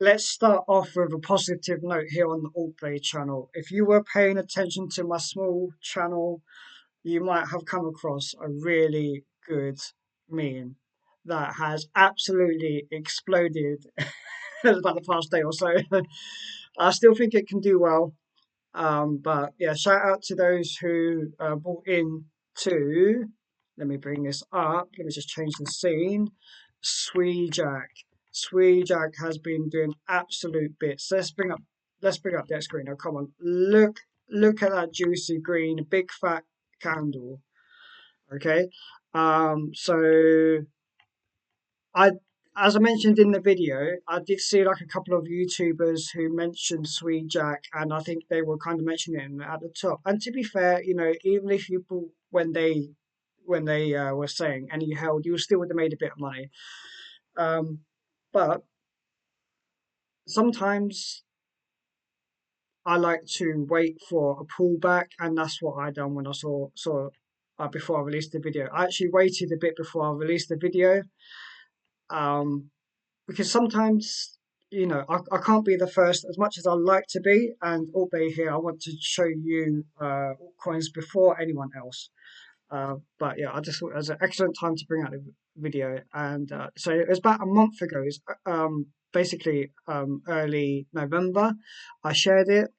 let's start off with a positive note here on the Alt-Play channel. If you were paying attention to my small channel, you might have come across a really good meme that has absolutely exploded about the past day or so. I still think it can do well. But yeah, shout out to those who bought in to, let me bring this up, let me just change the scene. Suijak. Suijak has been doing absolute bits. Let's bring up that screen. Now come on. Look at that juicy green, big fat candle. Okay. So I, as I mentioned in the video, I did see like a couple of YouTubers who mentioned Suijak, and I think they were kind of mentioning it at the top. And to be fair, even if you bought when they were saying and you held, you still would have made a bit of money. Um, but sometimes I like to wait for a pullback, and that's what I done when I saw before I released the video. I actually waited a bit before I released the video. Um, because sometimes I can't be the first as much as I like to be, and albeit here I want to show you altcoins before anyone else. But yeah, I just thought it was an excellent time to bring out the video. And so it was about a month ago. It's basically early November. I shared it,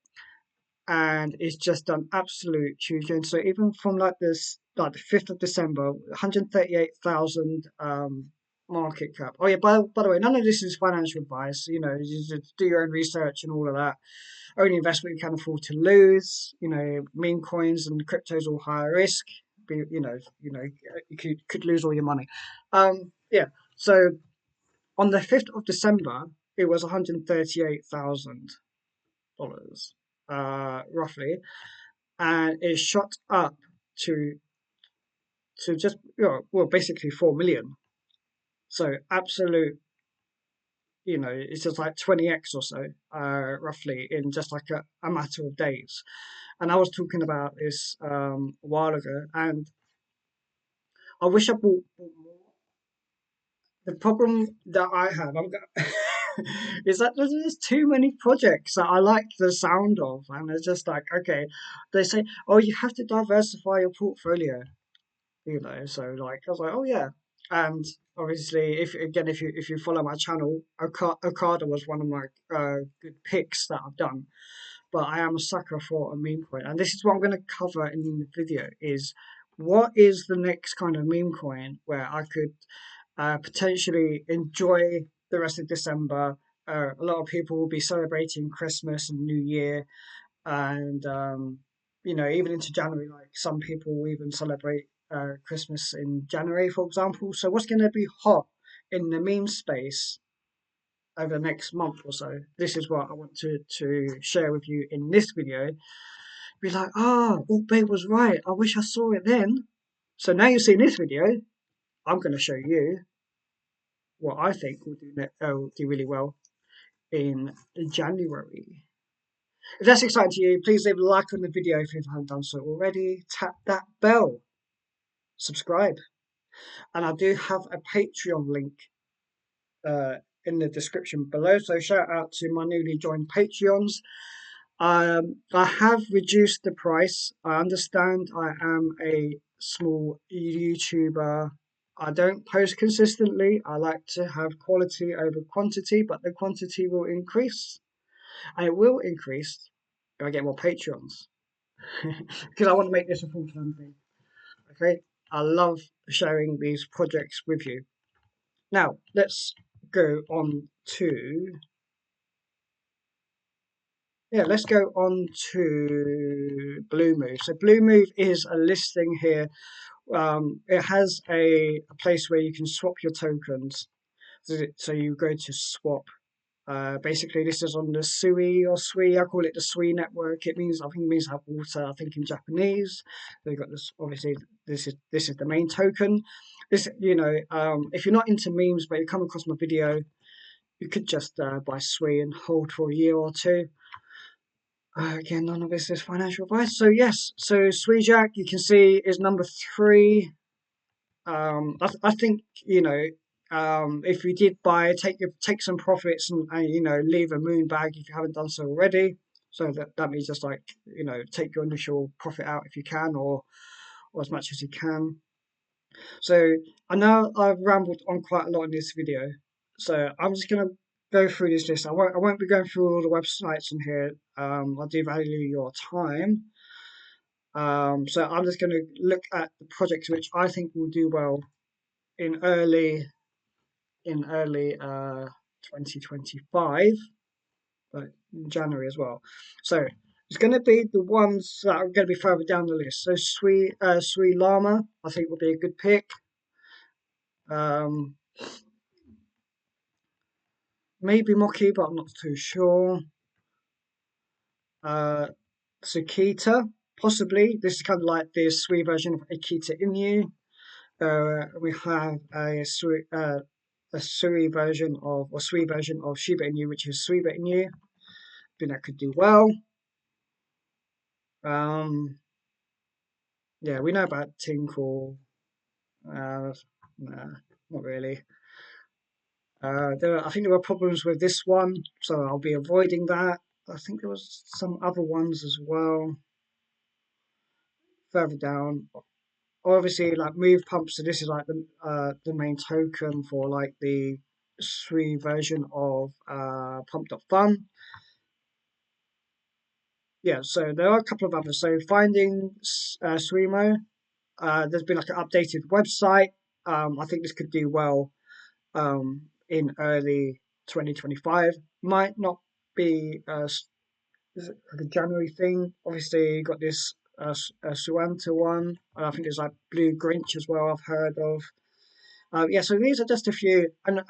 and it's just done absolute huge gain. So even from like the 5th of December, 138,000 market cap. Oh yeah, by the way, none of this is financial advice. You just do your own research and all of that. Only investment you can afford to lose. Meme coins and cryptos all higher risk. You could lose all your money. Yeah. So on the 5th of December, it was $138,000, roughly, and it shot up to just well basically 4 million. So absolute, it's just like 20x or so, roughly, in just like a matter of days. And I was talking about this a while ago, and I wish I bought more. The problem that I have, is that there's too many projects that I like the sound of, and it's just like, okay, they say, oh, you have to diversify your portfolio, so like I was like, oh yeah. And obviously, if you follow my channel, 𝐿𝐻𝐫𝐷 was one of my good picks that I've done. But I am a sucker for a meme coin, and this is what I'm going to cover in the video: is what is the next kind of meme coin where I could potentially enjoy the rest of December. A lot of people will be celebrating Christmas and New Year, and even into January. Like some people will even celebrate Christmas in January, for example. So what's going to be hot in the meme space over the next month or so? This is what I want to share with you in this video. Be like, Alt-Bay was right. I wish I saw it then. So now you've seen this video, I'm going to show you what I think will do really well in January. If that's exciting to you, please leave a like on the video if you haven't done so already. Tap that bell, subscribe, and I do have a Patreon link uh, in the description below. So shout out to my newly joined Patreons. I have reduced the price. I understand I am a small YouTuber. I don't post consistently. I like to have quality over quantity, but the quantity will increase. And it will increase if I get more Patreons. Because I want to make this a full-time thing. Okay? I love sharing these projects with you. Now, let's go on to let's go on to Bluemove. So Bluemove is a listing here. It has a place where you can swap your tokens. So you go to swap. Basically, this is on the Sui or Sui. I call it the Sui network. I think it means have water. I think in Japanese. They've got this. Obviously, this is the main token. This, if you're not into memes, but you come across my video, you could just buy Sui and hold for a year or two. Again, none of this is financial advice. So yes, so Suijak, you can see, is number 3. I think If you did buy, take some profits and you know, leave a moon bag if you haven't done so already. So that means just like, you know, take your initial profit out if you can, or as much as you can. So I know I've rambled on quite a lot in this video, so I'm just gonna go through this list. I won't be going through all the websites on here. I do value your time. So I'm just gonna look at the projects which I think will do well in early 2025, but in January as well. So it's going to be the ones that are going to be further down the list. So Sui Llama, I think will be a good pick. Um, maybe Moki, but I'm not too sure. Tsukita, possibly. This is kind of like the Sui version of 𝐬𝐻𝐿𝐴. We have a Sui version of, or Sui version of Shiba Inu, which is Shiba Inu. I think that could do well. Yeah, we know about 𝐿𝐻𝐿𝐴. Nah, not really. I think there were problems with this one, so I'll be avoiding that. I think there was some other ones as well further down. Obviously, like Move Pump. So this is like the main token for like the Sui version of Pump.fun. Yeah, so there are a couple of others. So finding Suimo. There's been like an updated website. I think this could do well in early 2025. Might not be is it like a January thing. Obviously, you got this Suanta one. I think there's like Blue Grinch as well. I've heard of. Yeah, so these are just a few, and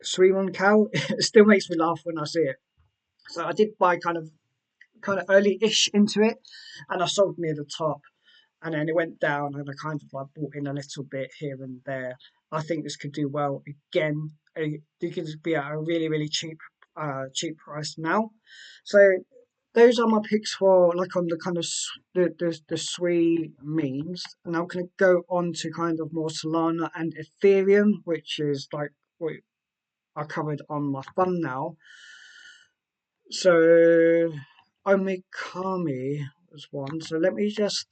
Suimon Cow. It still makes me laugh when I see it. So I did buy kind of early-ish into it, and I sold near the top, and then it went down, and I kind of like bought in a little bit here and there. I think this could do well again. It could be at a really really cheap price now. So those are my picks for like on the kind of the Sui memes, and I'm gonna go on to kind of more Solana and Ethereum, which is like what I covered on my fund now. So Omikami was one. So let me just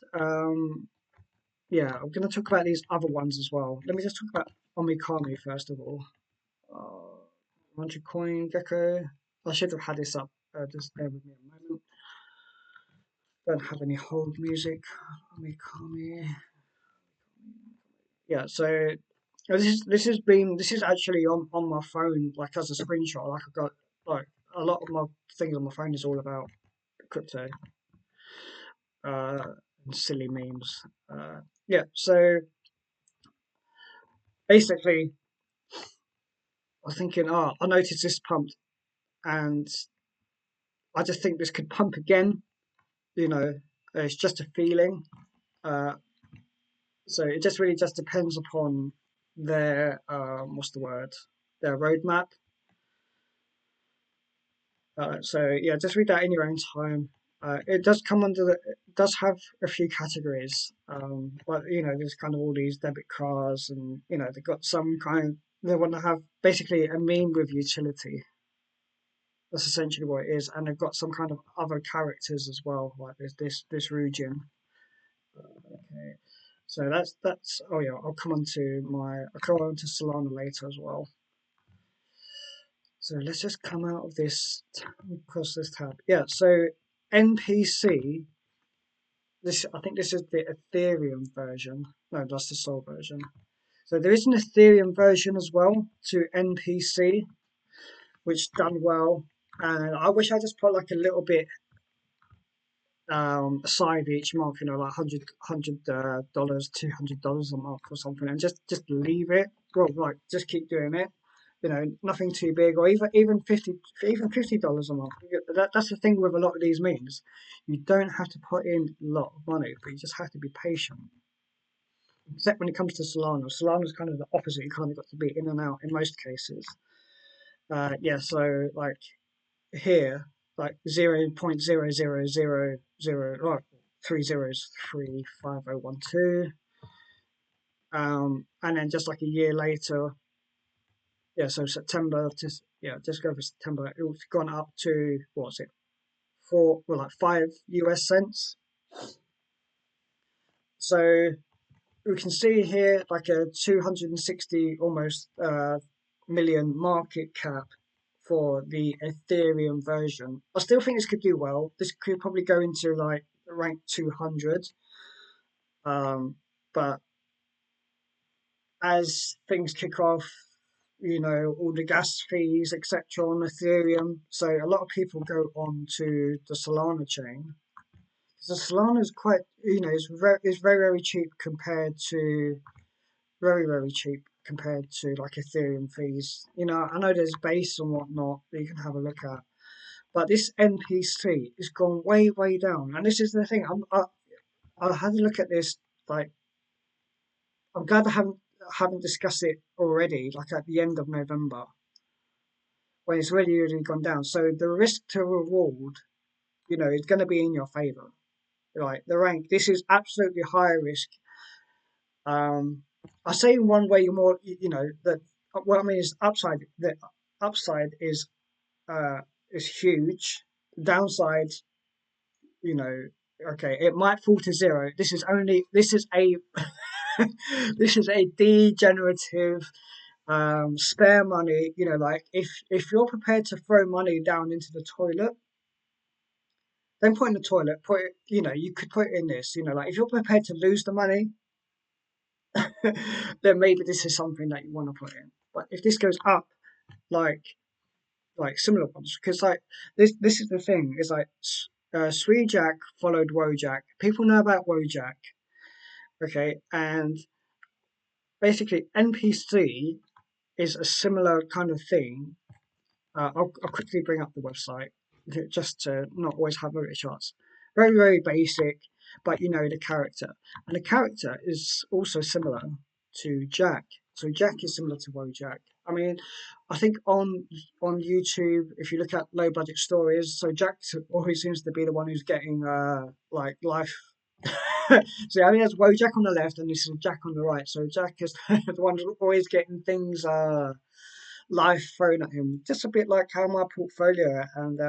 yeah, I'm going to talk about these other ones as well. Let me just talk about OMIKAMI first of all. 100 coin gecko. I should have had this up. Just bear with me a moment. Don't have any hold music. OMIKAMI. Yeah, so this is actually on my phone, like as a screenshot. Like I've got like a lot of my things on my phone is all about crypto and silly memes. Yeah, so basically, I was thinking, oh, I noticed this pumped, and I just think this could pump again. You know, it's just a feeling. Uh, so it just really just depends upon their what's the word? Their roadmap. So yeah, just read that in your own time. It does come under it does have a few categories, but you know, there's kind of all these debit cards, and you know, they've got some kind. They want to have basically a meme with utility. That's essentially what it is, and they've got some kind of other characters as well, like there's this 𝐿𝐻𝐫𝐿. Okay, so that's. Oh yeah, I'll come on to Solana later as well. So let's just come out of this, across this tab. Yeah, so NPC. I think this is the Ethereum version. No, that's the Sol version. So there is an Ethereum version as well to NPC, which done well. And I wish I just put like a little bit aside each month, you know, like $100, $200 a month or something, and just leave it. Well, like just keep doing it. You know, nothing too big, or $50 a month. That's the thing with a lot of these memes. You don't have to put in a lot of money, but you just have to be patient. Except when it comes to Solana. Solana's kind of the opposite. You kind of got to be in and out in most cases. Yeah, so like here, like 0.0000, like 3 zeros, 35012. And then just like a year later, yeah, so September, just go for September, it's gone up to, what's it, well, like 5 US cents. So we can see here like a 260 almost million market cap for the Ethereum version. I still think this could do well. This could probably go into like rank 200. But as things kick off, all the gas fees, etc., on Ethereum, so a lot of people go on to the Solana chain. The Solana is quite, it's very, very cheap compared to, very, very cheap compared to like Ethereum fees. I know there's base and whatnot that you can have a look at, but this NPC has gone way, way down. And this is the thing. I had a look at this. Like, I'm glad I haven't discussed it already. Like at the end of November, when it's really, really gone down. So the risk to reward, is going to be in your favor. Like the rank, this is absolutely high risk. I say in one way more, that what I mean is upside. The upside is huge. Downside, you know, okay, it might fall to zero. This is a this is a degenerative spare money. Like if you're prepared to throw money down into the toilet, don't put it in the toilet. Put it, you could put it in this. Like if you're prepared to lose the money, then maybe this is something that you want to put in. But if this goes up, like similar ones, because like this is the thing, is like Suijak followed 𝐬𝐻𝐫𝐞. People know about 𝐬𝐻𝐫𝐞, okay, and basically NPC is a similar kind of thing. I'll quickly bring up the website just to not always have a charts. Very, very basic, but the character. And the character is also similar to Jack. So Jack is similar to 𝐬𝐻𝐫𝐞. I mean, I think on YouTube, if you look at low budget stories, so Jack always seems to be the one who's getting like life. So I mean, there's 𝐬𝐻𝐫𝐞 on the left, and this is Jack on the right. So Jack is the one who's always getting things life thrown at him, just a bit like how my portfolio, and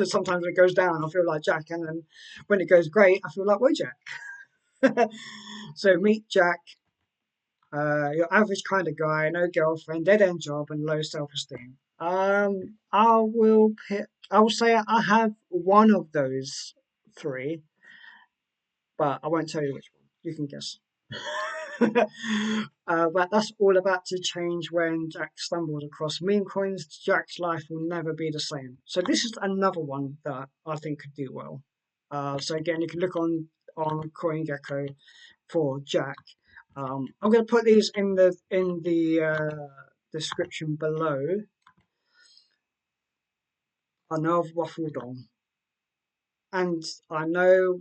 sometimes when it goes down I feel like Jack, and then when it goes great I feel like 𝐬𝐻𝐫𝐞. So meet Jack, your average kind of guy, no girlfriend, dead end job, and low self-esteem. I will say I have one of those three, but I won't tell you which one. You can guess. But that's all about to change when Jack stumbled across Memecoins. Jack's life will never be the same. So this is another one that I think could do well. So again, you can look on CoinGecko for Jack. I'm going to put these in the description below. I know I've waffled on, and I know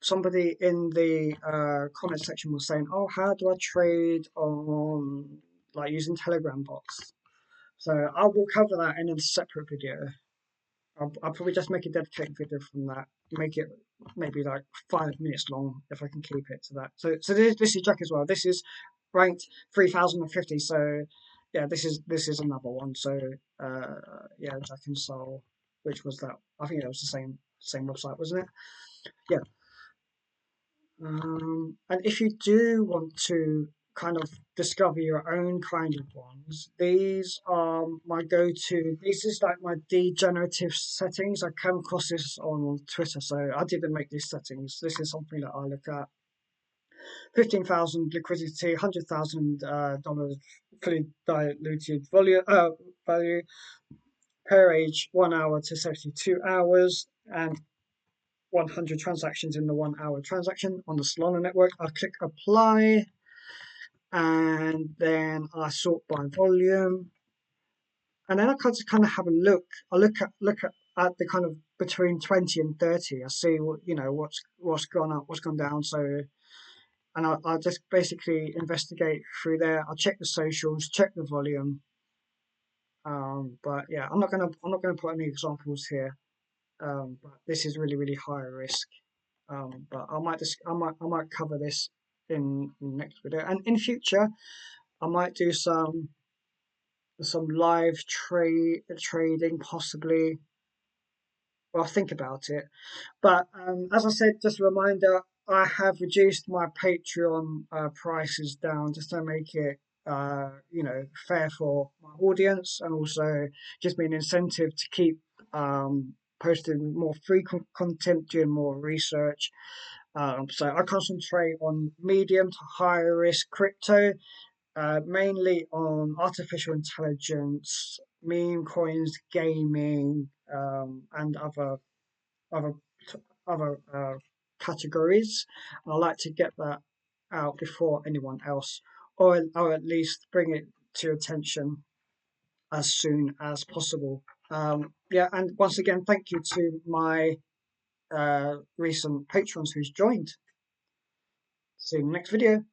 somebody in the comment section was saying, "Oh, how do I trade on like using Telegram bots?" So I will cover that in a separate video. I'll probably just make a dedicated video from that. Make it maybe like 5 minutes long if I can keep it to that. So this is Jack as well. This is ranked 3050. So yeah, this is another one. So yeah, 𝐦𝐻𝐿, which was that? I think it was the same website, wasn't it? Yeah. And if you do want to kind of discover your own kind of ones, these are my go-to. This is like my degenerative settings. I came across this on Twitter, so I didn't make these settings. This is something that I look at. 15,000 liquidity, $100,000 fully diluted value per age, 1 hour to 72 hours, and 100 transactions in the 1 hour transaction on the Solana network. I click apply, and then I sort by volume, and then I kind of have a look. I look at the kind of between 20 and 30. I see what's gone up, what's gone down. So, and I just basically investigate through there. I'll check the socials, check the volume. But yeah, I'm not gonna put any examples here. But this is really, really high risk. But I might cover this in the next video. And in future, I might do some live trading possibly. Well, I'll think about it. But as I said, just a reminder, I have reduced my Patreon prices down just to make it fair for my audience, and also gives me an incentive to keep posting more frequent content, doing more research. So I concentrate on medium to high risk crypto, mainly on artificial intelligence, meme coins, gaming, and other other categories. I like to get that out before anyone else, or at least bring it to attention as soon as possible. Yeah, and once again, thank you to my recent patrons who's joined. See you in the next video.